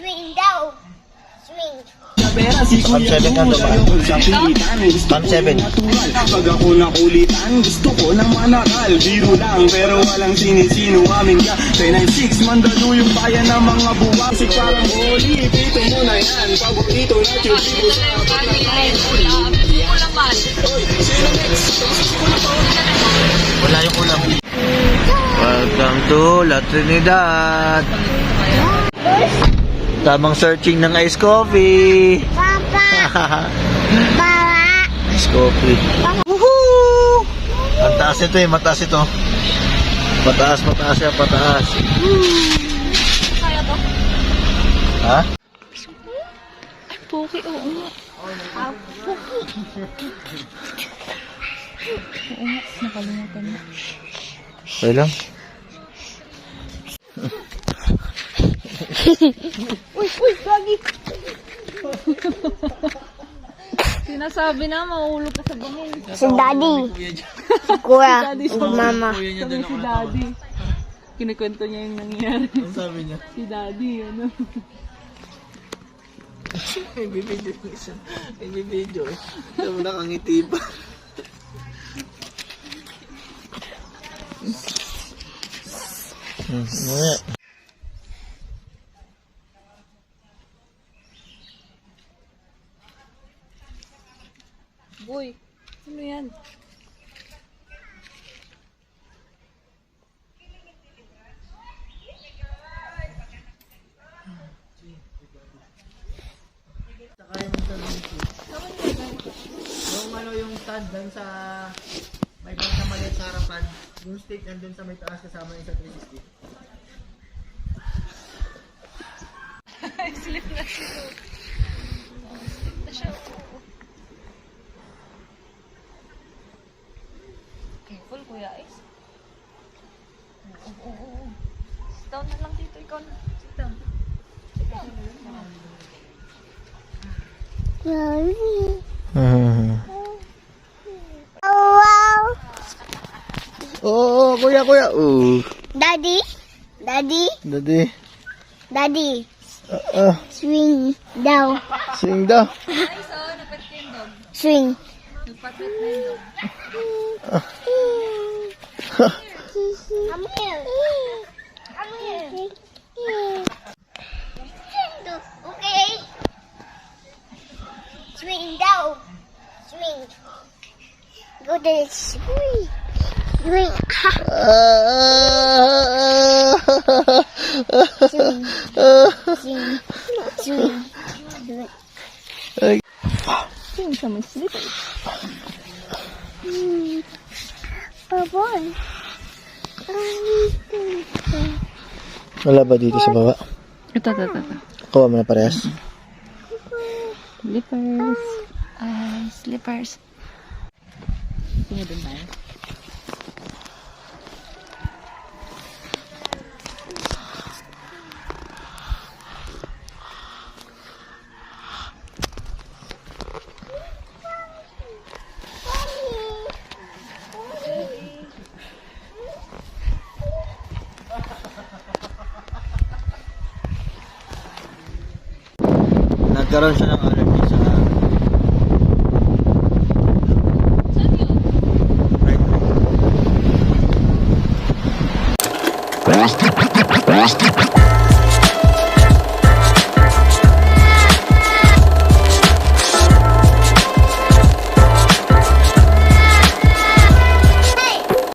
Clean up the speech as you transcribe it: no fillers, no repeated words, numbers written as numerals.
Swing daw. Swing. Ma'am 7 ka naman. Ma'am 7. Pag ako nakulitan, gusto ko ng manakal. Biro lang, pero walang sinisino amin ka. 1096, mandalo yung kaya ng mga buwasik. Parang huli, dito mo na yan. Paborito na chuchibo sa Wala yung ulam. Welcome to La Trinidad. Tamang searching ng ice coffee. Papa. Bawa. Ice coffee. Woohoo! Ang taas ito eh, mataas ito. Pataas yan, pataas. Kaya to? Ha? Puki, oo nga. Oo nga, nakalimutan mo. Okay lang. Uy, gagi! Sinasabi na, mahulog ka sa bangin. Si Daddy. Si Kuya. Daddy, Si Mama. Sabi si Daddy. Kinikwento niya yung nangyari. Ano sabi niya? Si Daddy, ano? Ibibidyo yung isa. Ibibidyo eh. Alam mo nakangiti pa. Boy, ano yan? Yung ano yung stand dun sa may bang na maliit sa harapan, yung stick nandun sa may taas kasama yung sa 360. Slip na siya. Slip na siya. Careful, Kuya Ice. Oo. Sit down na lang dito. Ikaw na. Sit down. Sit down. Wow. Oh, kuya. Daddy. Daddy. Daddy. Swing daw. Swing daw. Ice, oh. Napet ko yung dog. Swing. Nagpatwet na yung dog. Come here. Come here. Okay. Swing daw. Swing. Go to the swing. Swing. Swing. Swing. Swing. Swing sa may slipper. Oh boy. Wala ba dito sa baba? Ito. Kuha mo na parehas. Slippers. Slippers. Tingnan din tayo. Nagkaroon siya ng allergy sa Saan yun? right.